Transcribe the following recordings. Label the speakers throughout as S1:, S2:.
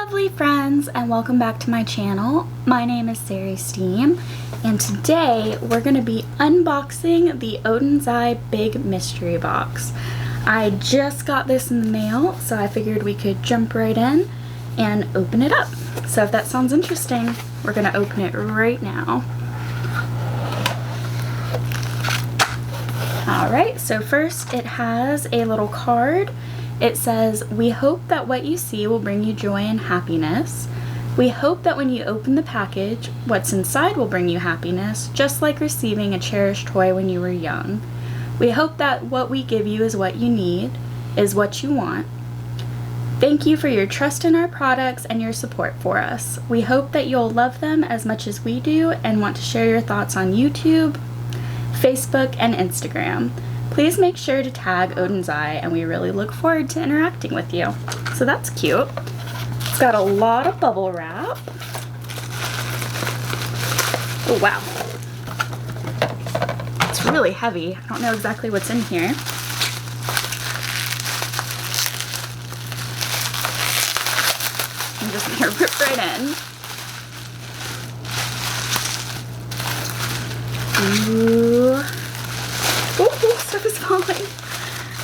S1: lovely friends, and welcome back to my channel. My name is Sari Steam, and today we're going to be unboxing the Oden's Eye Big Mystery Box. I just got this in the mail, so I figured we could jump right in and open it up. So if that sounds interesting, we're going to open it right now. Alright, so first it has a little card. It says, "We hope that what you see will bring you joy and happiness. We hope that when you open the package, what's inside will bring you happiness, just like receiving a cherished toy when you were young. We hope that what we give you is what you need, is what you want. Thank you for your trust in our products and your support for us. We hope that you'll love them as much as we do and want to share your thoughts on YouTube, Facebook, and Instagram. Please make sure to tag Oden's Eye, and we really look forward to interacting with you." So that's cute. It's got a lot of bubble wrap. Oh wow. It's really heavy. I don't know exactly what's in here. I'm just gonna rip right in. Ooh. Ooh, stuff is falling.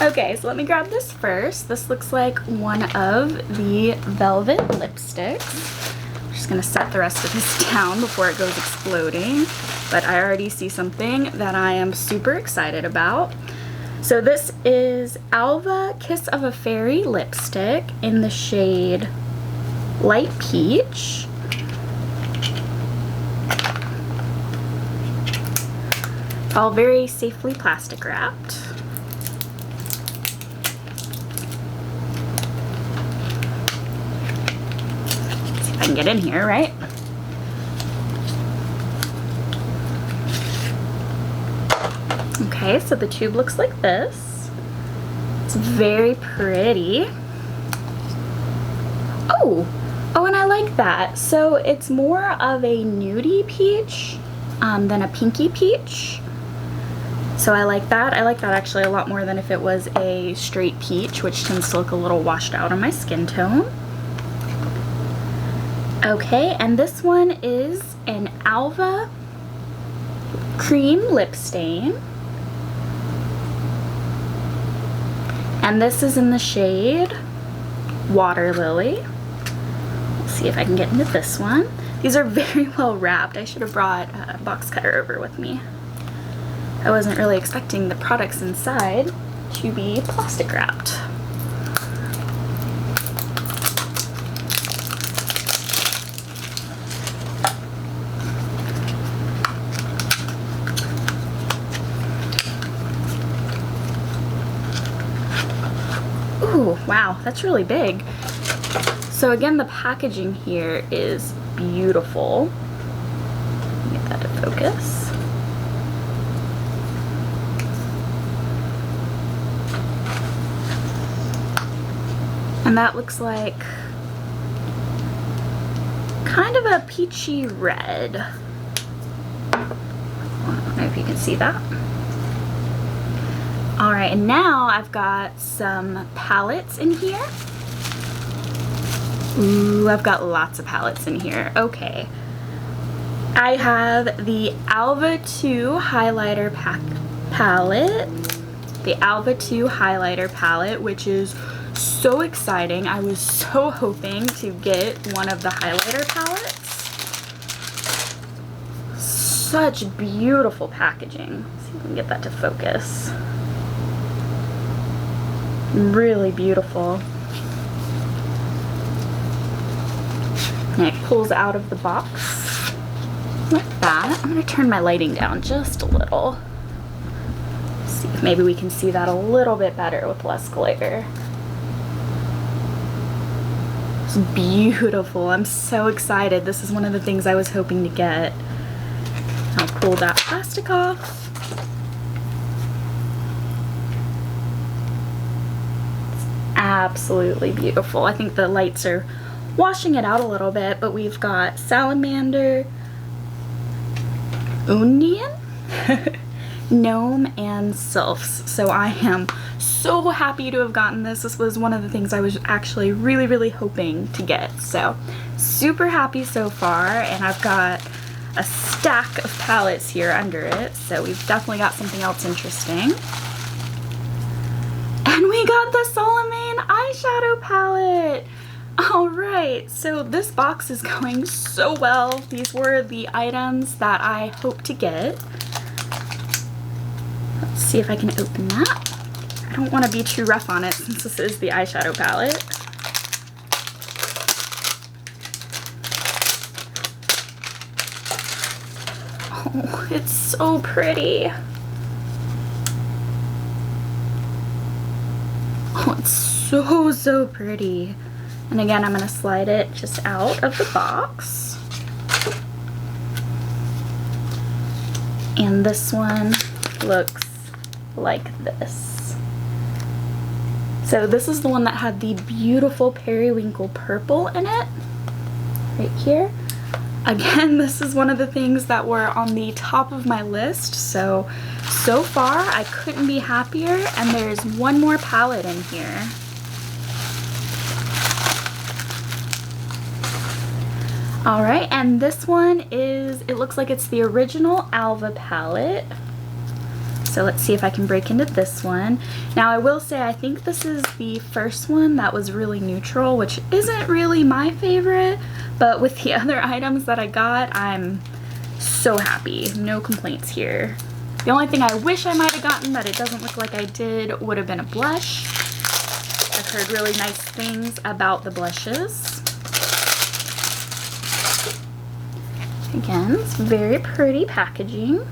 S1: Okay, so let me grab this first. This looks like one of the velvet lipsticks. I'm just gonna set the rest of this down before it goes exploding. But I already see something that I am super excited about. So this is Alva Kiss of a Fairy lipstick in the shade Light Peach. All very safely plastic wrapped. Let's see if I can get in here, right? Okay, so the tube looks like this. It's very pretty. Oh, and I like that. So it's more of a nudie peach than a pinky peach. So I like that. I like that actually a lot more than if it was a straight peach, which tends to look a little washed out on my skin tone. Okay, and this one is an Alva cream lip stain. And this is in the shade Water Lily. Let's see if I can get into this one. These are very well wrapped. I should have brought a box cutter over with me. I wasn't really expecting the products inside to be plastic wrapped. Ooh, wow, that's really big. So again, the packaging here is beautiful. Get that to focus. And that looks like kind of a peachy red. I don't know if you can see that. Alright, and now I've got some palettes in here. Ooh, I've got lots of palettes in here. Okay. I have the Alva 2 highlighter palette. The Alva 2 highlighter palette, which is so exciting. I was so hoping to get one of the highlighter palettes. Such beautiful packaging. Let's see if we can get that to focus. Really beautiful. And it pulls out of the box like that. I'm going to turn my lighting down just a little. See if maybe we can see that a little bit better with less glare. It's beautiful. I'm so excited. This is one of the things I was hoping to get. I'll pull that plastic off. It's absolutely beautiful. I think the lights are washing it out a little bit, but we've got Salamander, Undian, Gnome and Sylphs. So I am so happy to have gotten this. This was one of the things I was actually really hoping to get. So super happy so far, and I've got a stack of palettes here under it, so we've definitely got something else interesting. And we got the Solomon eyeshadow palette! Alright, so this box is going so well. These were the items that I hope to get. Let's see if I can open that. I don't want to be too rough on it since this is the eyeshadow palette. Oh, it's so pretty. Oh, it's so pretty. And again, I'm going to slide it just out of the box. And this one looks like this. So this is the one that had the beautiful periwinkle purple in it, right here. Again, this is one of the things that were on the top of my list, so far I couldn't be happier, and there's one more palette in here. Alright, and this one is, it looks like it's the original Alva palette. So let's see if I can break into this one. Now I will say I think this is the first one that was really neutral, which isn't really my favorite, but with the other items that I got, I'm so happy. No complaints here. The only thing I wish I might have gotten that it doesn't look like I did would have been a blush. I've heard really nice things about the blushes. Again, it's very pretty packaging.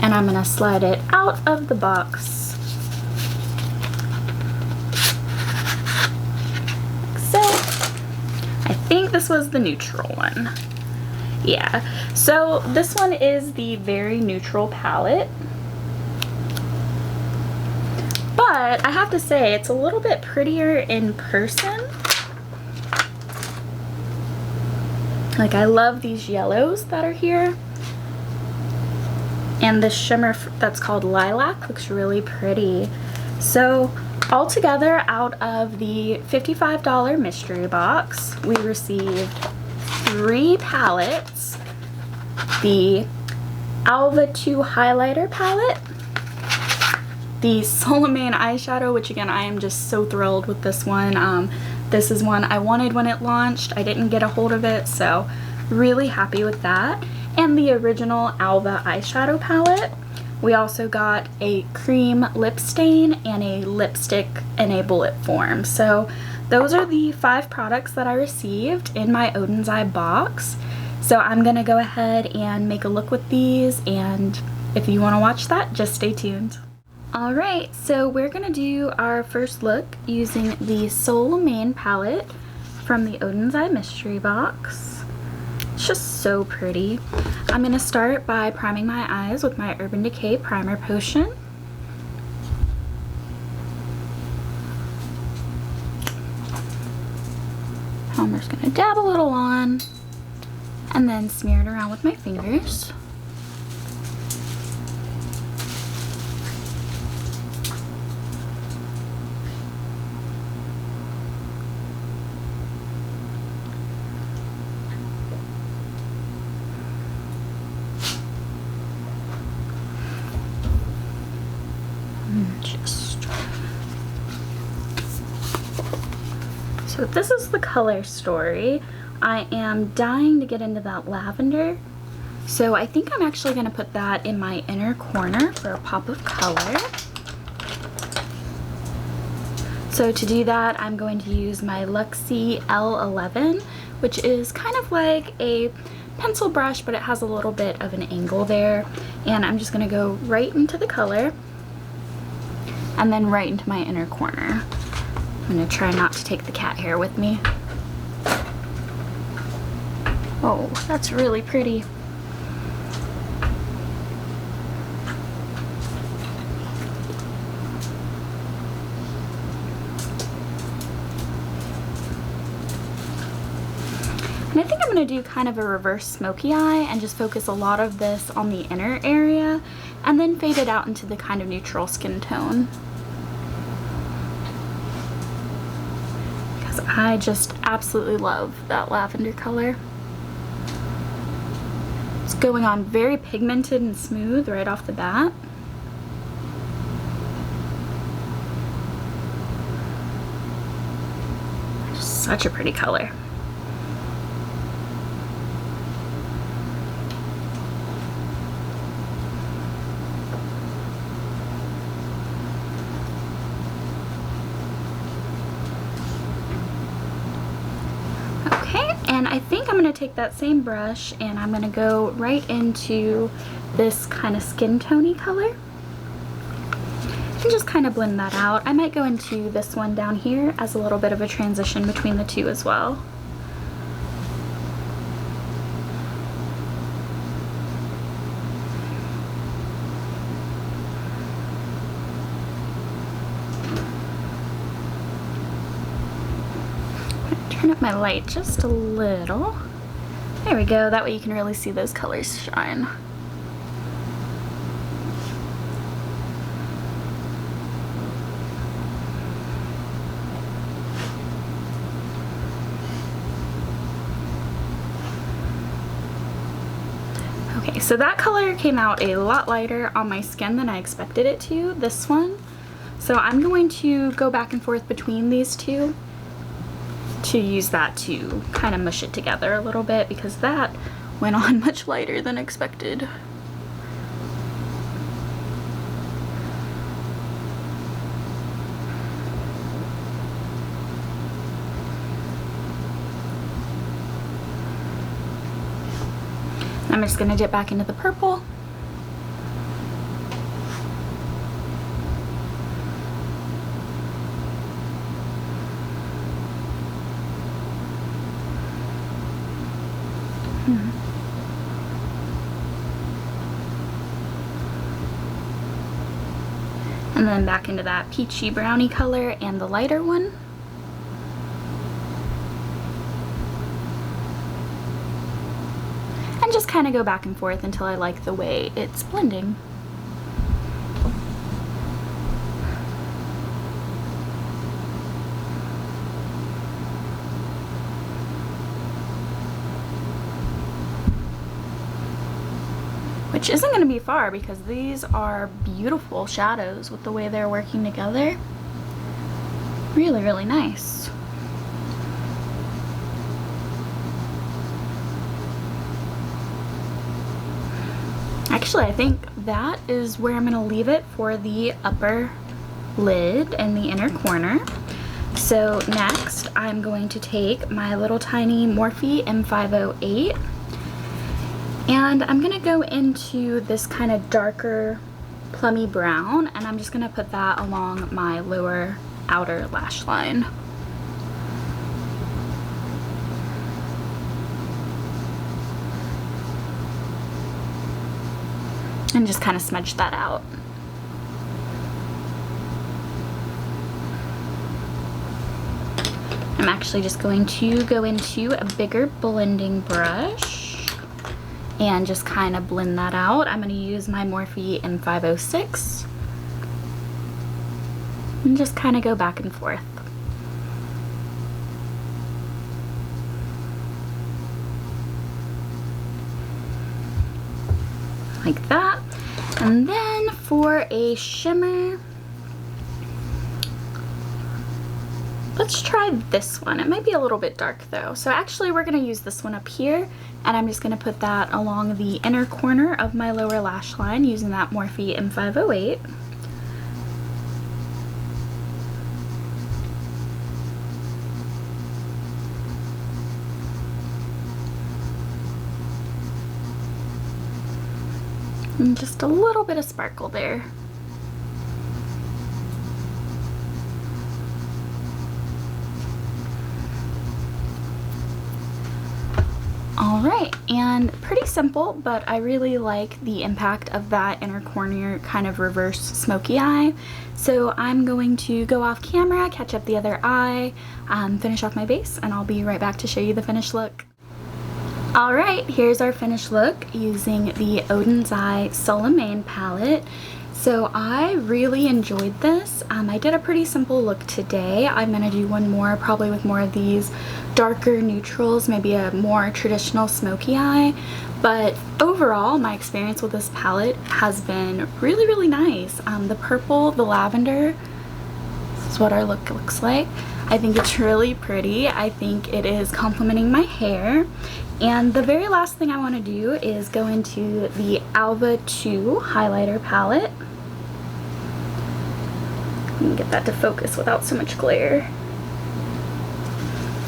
S1: And I'm going to slide it out of the box. Like so. I think this was the neutral one. Yeah, so this one is the very neutral palette. But I have to say, it's a little bit prettier in person. Like, I love these yellows that are here. And this shimmer that's called Lilac looks really pretty. So altogether, out of the $55 mystery box, we received 3 palettes. The Alva 2 highlighter palette, the Solomon eyeshadow, which again, I am just so thrilled with this one. This is one I wanted when it launched. I didn't get a hold of it, so really happy with that. And the original Alva eyeshadow palette. We also got a cream lip stain and a lipstick in a bullet form. So those are the 5 products that I received in my Oden's Eye box. So I'm gonna go ahead and make a look with these, and if you wanna watch that, just stay tuned. Alright, so we're gonna do our first look using the Solomon palette from the Oden's Eye mystery box. It's just so pretty. I'm going to start by priming my eyes with my Urban Decay Primer Potion. I'm just going to dab a little on and then smear it around with my fingers. So this is the color story. I am dying to get into that lavender. So I think I'm actually going to put that in my inner corner for a pop of color. So to do that, I'm going to use my Luxie L11, which is kind of like a pencil brush, but it has a little bit of an angle there. And I'm just going to go right into the color and then right into my inner corner. I'm going to try not to take the cat hair with me. Oh, that's really pretty. And I think I'm going to do kind of a reverse smoky eye and just focus a lot of this on the inner area and then fade it out into the kind of neutral skin tone. Because I just absolutely love that lavender color. It's going on very pigmented and smooth right off the bat. Just such a pretty color. And I think I'm going to take that same brush and I'm going to go right into this kind of skin tone-y color and just kind of blend that out. I might go into this one down here as a little bit of a transition between the two as well. Turn up my light just a little. There we go, that way you can really see those colors shine. Okay, so that color came out a lot lighter on my skin than I expected it to, this one. So I'm going to go back and forth between these two to use that to kind of mush it together a little bit, because that went on much lighter than expected. I'm just going to dip back into the purple. And then back into that peachy brownie color and the lighter one. And just kind of go back and forth until I like the way it's blending. Which isn't going to be far because these are beautiful shadows with the way they're working together. Really, really nice. Actually, I think that is where I'm going to leave it for the upper lid and the inner corner. So next, I'm going to take my little tiny Morphe M508. And I'm going to go into this kind of darker plummy brown, and I'm just going to put that along my lower outer lash line. And just kind of smudge that out. I'm actually just going to go into a bigger blending brush and just kind of blend that out. I'm going to use my Morphe M506 and just kind of go back and forth. Like that. And then for a shimmer, let's try this one. It might be a little bit dark though. So actually we're going to use this one up here, and I'm just going to put that along the inner corner of my lower lash line using that Morphe M508. And just a little bit of sparkle there. Alright, and pretty simple, but I really like the impact of that inner corner kind of reverse smoky eye. So I'm going to go off camera, catch up the other eye, finish off my base, and I'll be right back to show you the finished look. Alright, here's our finished look using the Oden's Eye Solomane palette. So I really enjoyed this. I did a pretty simple look today. I'm going to do one more, probably with more of these darker neutrals, maybe a more traditional smoky eye. But overall, my experience with this palette has been really, really nice. The purple, the lavender, this is what our look looks like. I think it's really pretty. I think it is complementing my hair. And the very last thing I want to do is go into the Alva 2 highlighter palette. Let me get that to focus without so much glare.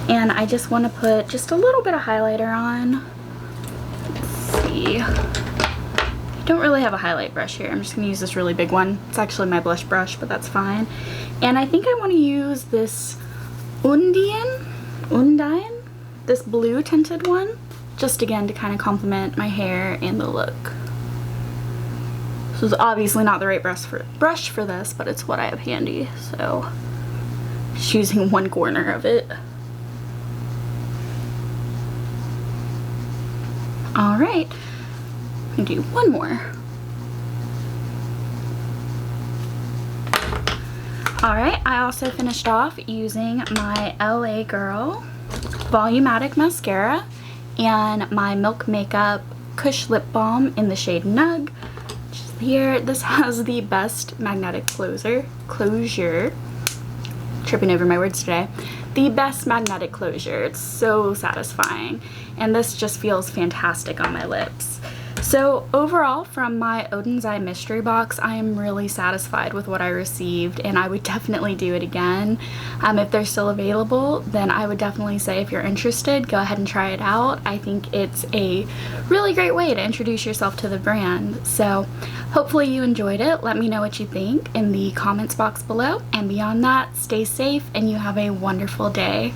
S1: And I just want to put just a little bit of highlighter on. Let's see. I don't really have a highlight brush here. I'm just going to use this really big one. It's actually my blush brush, but that's fine. And I think I want to use this Undyne, this blue tinted one, just again to kind of complement my hair and the look. This is obviously not the right brush for this, but it's what I have handy, so just using one corner of it. Alright, I'm gonna do one more. Alright, I also finished off using my LA Girl Volumatic Mascara and my Milk Makeup Kush Lip Balm in the shade Nug. Just here, this has the best magnetic closure. Tripping over my words today. The best magnetic closure. It's so satisfying. And this just feels fantastic on my lips. So overall, from my Oden's Eye mystery box, I am really satisfied with what I received, and I would definitely do it again. If they're still available, then I would definitely say if you're interested, go ahead and try it out. I think it's a really great way to introduce yourself to the brand. So hopefully you enjoyed it. Let me know what you think in the comments box below, and beyond that, stay safe and you have a wonderful day.